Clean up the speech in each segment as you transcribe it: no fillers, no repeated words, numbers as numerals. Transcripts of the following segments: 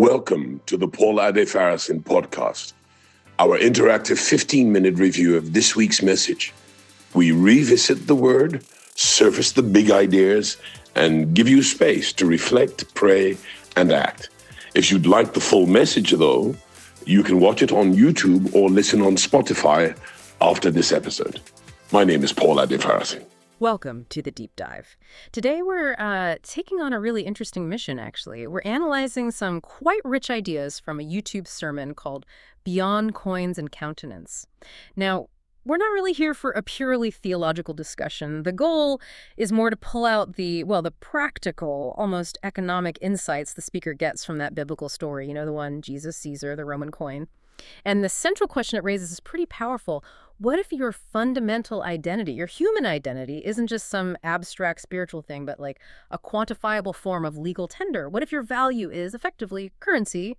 Welcome to the Paul Adefarasin podcast, our interactive 15-minute review of this week's message. We revisit the word, surface the big ideas, and give you space to reflect, pray, and act. If you'd like the full message, though, you can watch it on YouTube or listen on Spotify after this episode. My name is Paul Adefarasin. Welcome to the Deep Dive. Today we're taking on a really interesting mission, actually. We're analyzing some quite rich ideas from a YouTube sermon called Beyond Coins and Countenance. Now, we're not really here for a purely theological discussion. The goal is more to pull out the practical, almost economic insights the speaker gets from that biblical story, you know, the one Jesus, Caesar, the Roman coin. And the central question it raises is pretty powerful. What if your fundamental identity, your human identity, isn't just some abstract spiritual thing, but like a quantifiable form of legal tender? What if your value is effectively currency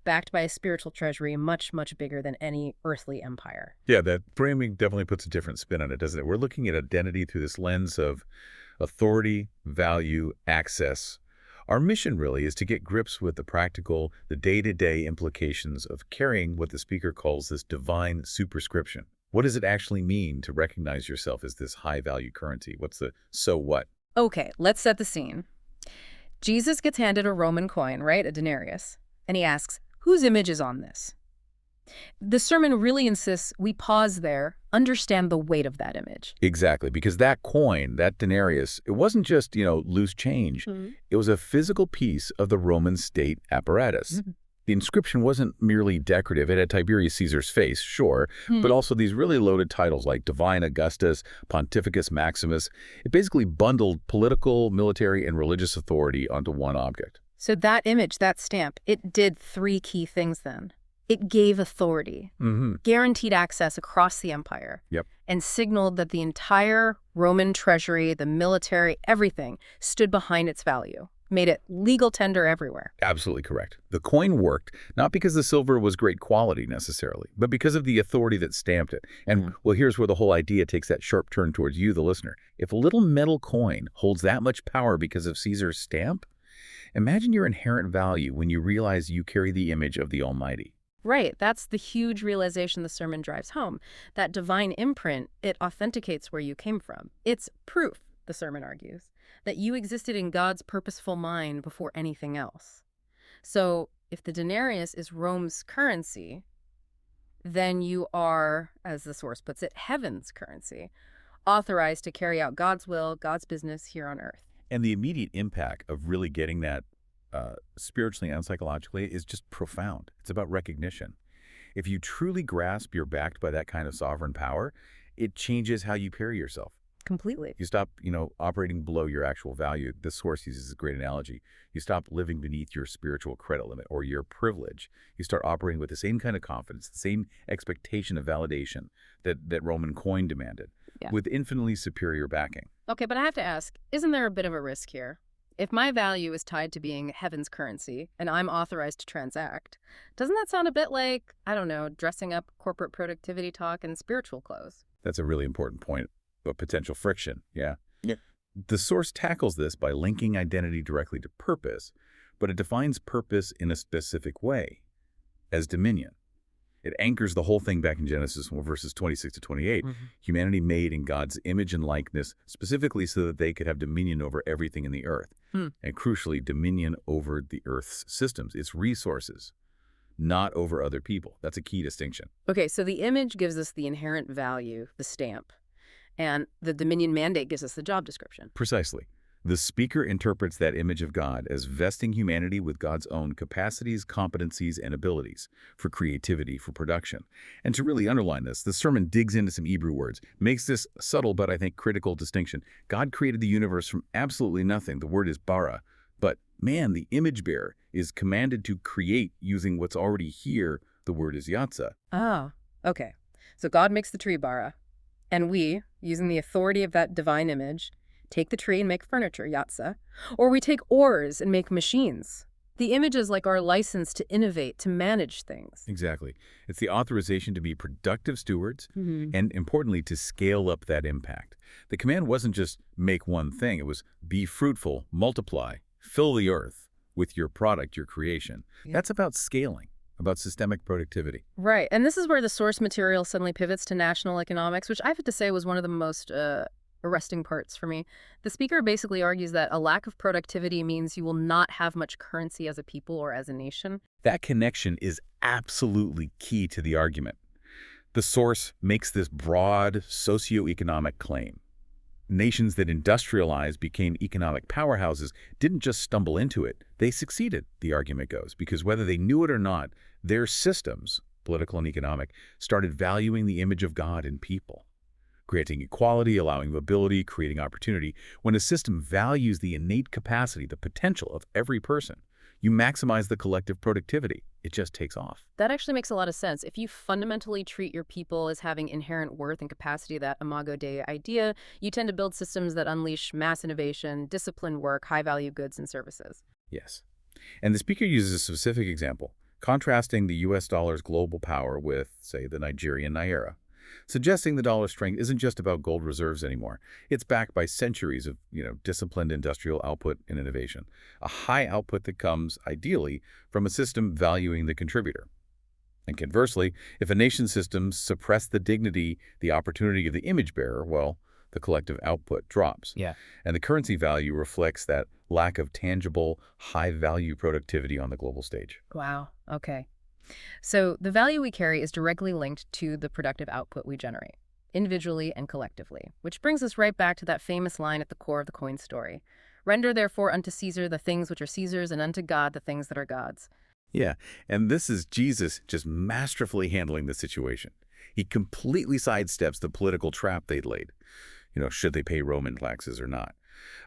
backed by a spiritual treasury much, much bigger than any earthly empire? Yeah, that framing definitely puts a different spin on it, doesn't it? We're looking at identity through this lens of authority, value, access. Our mission really is to get grips with the practical, the day-to-day implications of carrying what the speaker calls this divine superscription. What does it actually mean to recognize yourself as this high-value currency? What's the so what? Okay, let's set the scene. Jesus gets handed a Roman coin, right? A denarius. And he asks, whose image is on this? The sermon really insists we pause there, understand the weight of that image. Exactly, because that coin, that denarius, it wasn't just, loose change. It was a physical piece of the Roman state apparatus. The inscription wasn't merely decorative. It had Tiberius Caesar's face, sure, but also these really loaded titles like Divine Augustus, Pontificus Maximus. It basically bundled political, military, and religious authority onto one object. So that image, that stamp, it did three key things then. It gave authority, guaranteed access across the empire, and signaled that the entire Roman treasury, the military, everything stood behind its value, made it legal tender everywhere. Absolutely correct. The coin worked not because the silver was great quality necessarily, but because of the authority that stamped it. And well, here's where the whole idea takes that sharp turn towards you, the listener. If a little metal coin holds that much power because of Caesar's stamp, imagine your inherent value when you realize you carry the image of the Almighty. Right. That's the huge realization the sermon drives home. That divine imprint, it authenticates where you came from. It's proof, the sermon argues, that you existed in God's purposeful mind before anything else. So if the denarius is Rome's currency, then you are, as the source puts it, heaven's currency, authorized to carry out God's will, God's business here on earth. And the immediate impact of really getting that spiritually and psychologically is just profound. It's about recognition. If you truly grasp you're backed by that kind of sovereign power, it changes how you carry yourself. Completely. You stop, operating below your actual value. This source uses a great analogy. You stop living beneath your spiritual credit limit or your privilege. You start operating with the same kind of confidence, the same expectation of validation that Roman coin demanded, with infinitely superior backing. Okay, but I have to ask, isn't there a bit of a risk here? If my value is tied to being heaven's currency and I'm authorized to transact, doesn't that sound a bit like, dressing up corporate productivity talk in spiritual clothes? That's a really important point of potential friction, yeah. The source tackles this by linking identity directly to purpose, but it defines purpose in a specific way, as dominion. It anchors the whole thing back in Genesis verses 26 to 28. Humanity made in God's image and likeness, specifically so that they could have dominion over everything in the earth. And crucially, dominion over the earth's systems, its resources, not over other people. That's a key distinction. Okay, so the image gives us the inherent value, the stamp, and the dominion mandate gives us the job description. Precisely. The speaker interprets that image of God as vesting humanity with God's own capacities, competencies, and abilities for creativity, for production. And to really underline this, the sermon digs into some Hebrew words, makes this subtle but I think critical distinction. God created the universe from absolutely nothing. The word is bara. But man, the image bearer, is commanded to create using what's already here. The word is yatsa. Oh, okay. So God makes the tree bara, and we, using the authority of that divine image, take the tree and make furniture, yatsa, or we take oars and make machines. The image is like our license to innovate, to manage things. Exactly. It's the authorization to be productive stewards and, importantly, to scale up that impact. The command wasn't just make one thing. It was be fruitful, multiply, fill the earth, with your product, your creation. Yeah. That's about scaling, about systemic productivity. Right. And this is where the source material suddenly pivots to national economics, which I have to say was one of the most arresting parts for me. The speaker basically argues that a lack of productivity means you will not have much currency as a people or as a nation. That connection is absolutely key to the argument. The source makes this broad socioeconomic claim. Nations that industrialized, became economic powerhouses, didn't just stumble into it. They succeeded, the argument goes, because whether they knew it or not, their systems, political and economic, started valuing the image of God in people, creating equality, allowing mobility, creating opportunity. When a system values the innate capacity, the potential of every person, you maximize the collective productivity. It just takes off. That actually makes a lot of sense. If you fundamentally treat your people as having inherent worth and capacity, that Imago Dei idea, you tend to build systems that unleash mass innovation, disciplined work, high-value goods and services. Yes. And the speaker uses a specific example, contrasting the U.S. dollar's global power with, say, the Nigerian naira, suggesting the dollar's strength isn't just about gold reserves anymore. It's backed by centuries of, disciplined industrial output and innovation, a high output that comes, ideally, from a system valuing the contributor. And conversely, if a nation's systems suppress the dignity, the opportunity of the image bearer, well, the collective output drops. Yeah. And the currency value reflects that lack of tangible, high-value productivity on the global stage. Wow. Okay. So the value we carry is directly linked to the productive output we generate, individually and collectively, which brings us right back to that famous line at the core of the coin story. Render therefore unto Caesar the things which are Caesar's, and unto God the things that are God's. Yeah, and this is Jesus just masterfully handling the situation. He completely sidesteps the political trap they'd laid. Should they pay Roman taxes or not?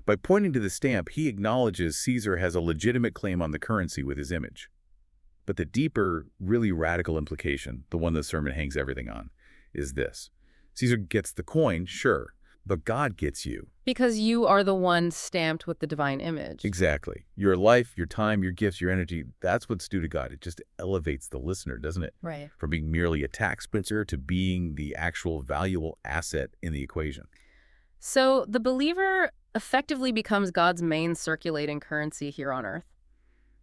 By pointing to the stamp, he acknowledges Caesar has a legitimate claim on the currency with his image. But the deeper, really radical implication, the one the sermon hangs everything on, is this. Caesar gets the coin, sure, but God gets you. Because you are the one stamped with the divine image. Exactly. Your life, your time, your gifts, your energy, that's what's due to God. It just elevates the listener, doesn't it? Right. From being merely a tax printer to being the actual valuable asset in the equation. So the believer effectively becomes God's main circulating currency here on earth.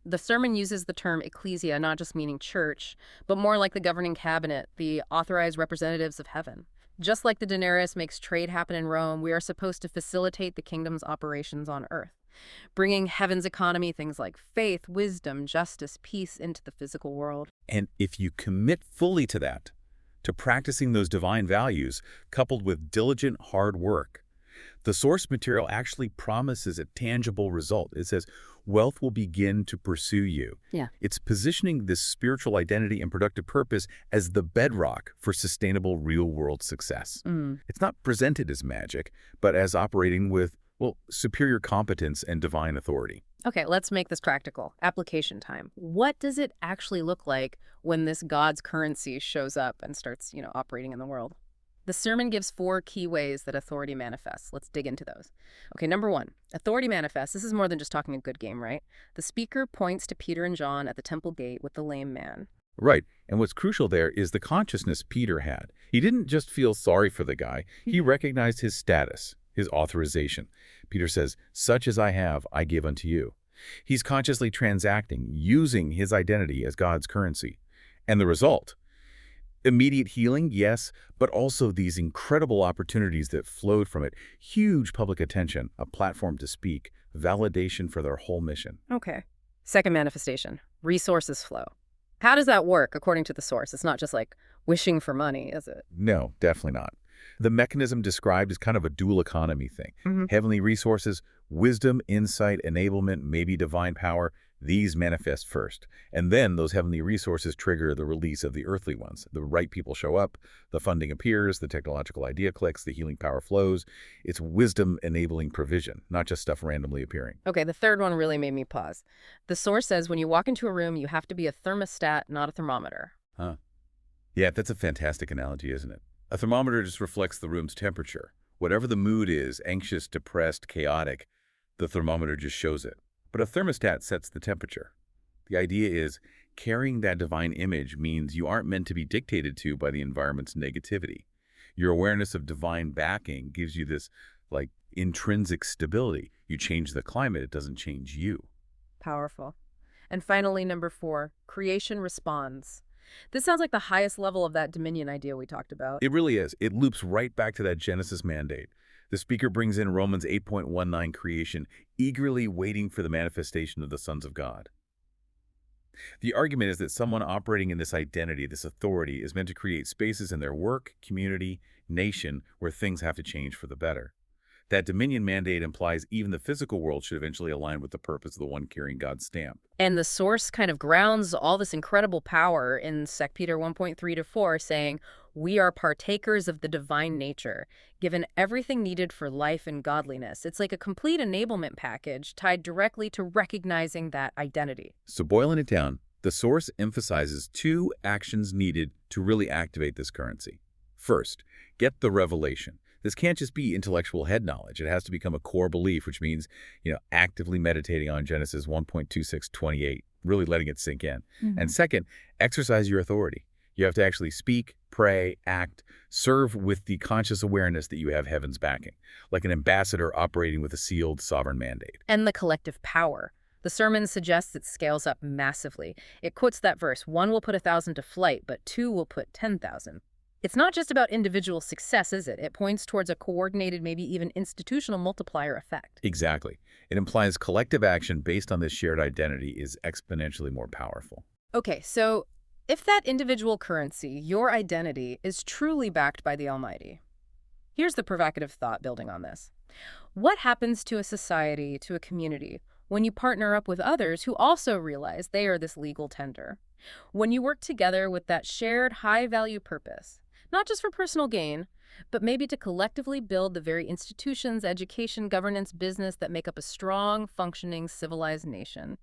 The sermon uses the term ecclesia, not just meaning church, but more like the governing cabinet, the authorized representatives of heaven. Just like the denarius makes trade happen in Rome, we are supposed to facilitate the kingdom's operations on earth, bringing heaven's economy, things like faith, wisdom, justice, peace, into the physical world. And if you commit fully to that, to practicing those divine values, coupled with diligent hard work, the source material actually promises a tangible result. It says, wealth will begin to pursue you. Yeah. It's positioning this spiritual identity and productive purpose as the bedrock for sustainable real-world success. It's not presented as magic, but as operating with, superior competence and divine authority. Okay, let's make this practical. Application time. What does it actually look like when this God's currency shows up and starts, operating in the world? The sermon gives 4 key ways that authority manifests. Let's dig into those. Okay, number 1, authority manifests. This is more than just talking a good game, right? The speaker points to Peter and John at the temple gate with the lame man. Right, and what's crucial there is the consciousness Peter had. He didn't just feel sorry for the guy. He recognized his status, his authorization. Peter says, such as I have, I give unto you. He's consciously transacting, using his identity as God's currency. And the result? Immediate healing, yes, but also these incredible opportunities that flowed from it. Huge public attention, a platform to speak, validation for their whole mission. Okay. Second manifestation, resources flow. How does that work according to the source? It's not just like wishing for money, is it? No, definitely not. The mechanism described is kind of a dual economy thing. Heavenly resources, wisdom, insight, enablement, maybe divine power, these manifest first. And then those heavenly resources trigger the release of the earthly ones. The right people show up, the funding appears, the technological idea clicks, the healing power flows. It's wisdom enabling provision, not just stuff randomly appearing. Okay, the third one really made me pause. The source says when you walk into a room, you have to be a thermostat, not a thermometer. Huh. Yeah, that's a fantastic analogy, isn't it? A thermometer just reflects the room's temperature. Whatever the mood is, anxious, depressed, chaotic, the thermometer just shows it. But a thermostat sets the temperature. The idea is carrying that divine image means you aren't meant to be dictated to by the environment's negativity. Your awareness of divine backing gives you this, intrinsic stability. You change the climate, it doesn't change you. Powerful. And finally, number 4, creation responds. This sounds like the highest level of that dominion idea we talked about. It really is. It loops right back to that Genesis mandate. The speaker brings in Romans 8.19 creation, eagerly waiting for the manifestation of the sons of God. The argument is that someone operating in this identity, this authority, is meant to create spaces in their work, community, nation, where things have to change for the better. That dominion mandate implies even the physical world should eventually align with the purpose of the one carrying God's stamp. And the source kind of grounds all this incredible power in 2 Peter 1.3-4, saying, "We are partakers of the divine nature, given everything needed for life and godliness." It's like a complete enablement package tied directly to recognizing that identity. So boiling it down, the source emphasizes 2 actions needed to really activate this currency. First, get the revelation. This can't just be intellectual head knowledge. It has to become a core belief, which means, actively meditating on Genesis 1.2628, really letting it sink in. And second, exercise your authority. You have to actually speak, pray, act, serve with the conscious awareness that you have heaven's backing, like an ambassador operating with a sealed sovereign mandate. And the collective power. The sermon suggests it scales up massively. It quotes that verse, 1 will put 1,000 to flight, but 2 will put 10,000. It's not just about individual success, is it? It points towards a coordinated, maybe even institutional multiplier effect. Exactly. It implies collective action based on this shared identity is exponentially more powerful. Okay, so if that individual currency, your identity, is truly backed by the Almighty, here's the provocative thought building on this. What happens to a society, to a community, when you partner up with others who also realize they are this legal tender? When you work together with that shared high-value purpose, not just for personal gain, but maybe to collectively build the very institutions, education, governance, business that make up a strong, functioning, civilized nation.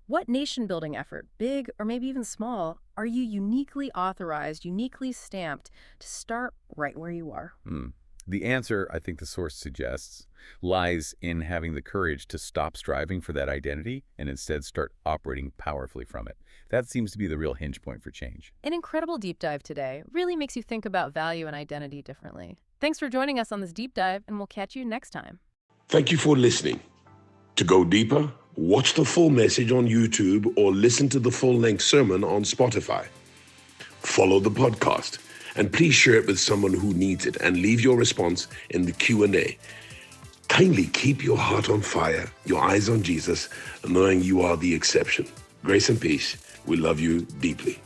What nation-building effort, big or maybe even small, are you uniquely authorized, uniquely stamped to start right where you are? The answer, I think the source suggests, lies in having the courage to stop striving for that identity and instead start operating powerfully from it. That seems to be the real hinge point for change. An incredible deep dive today really makes you think about value and identity differently. Thanks for joining us on this deep dive, and we'll catch you next time. Thank you for listening. To go deeper, watch the full message on YouTube or listen to the full-length sermon on Spotify. Follow the podcast, and please share it with someone who needs it and leave your response in the Q&A. Kindly keep your heart on fire, your eyes on Jesus, knowing you are the exception. Grace and peace. We love you deeply.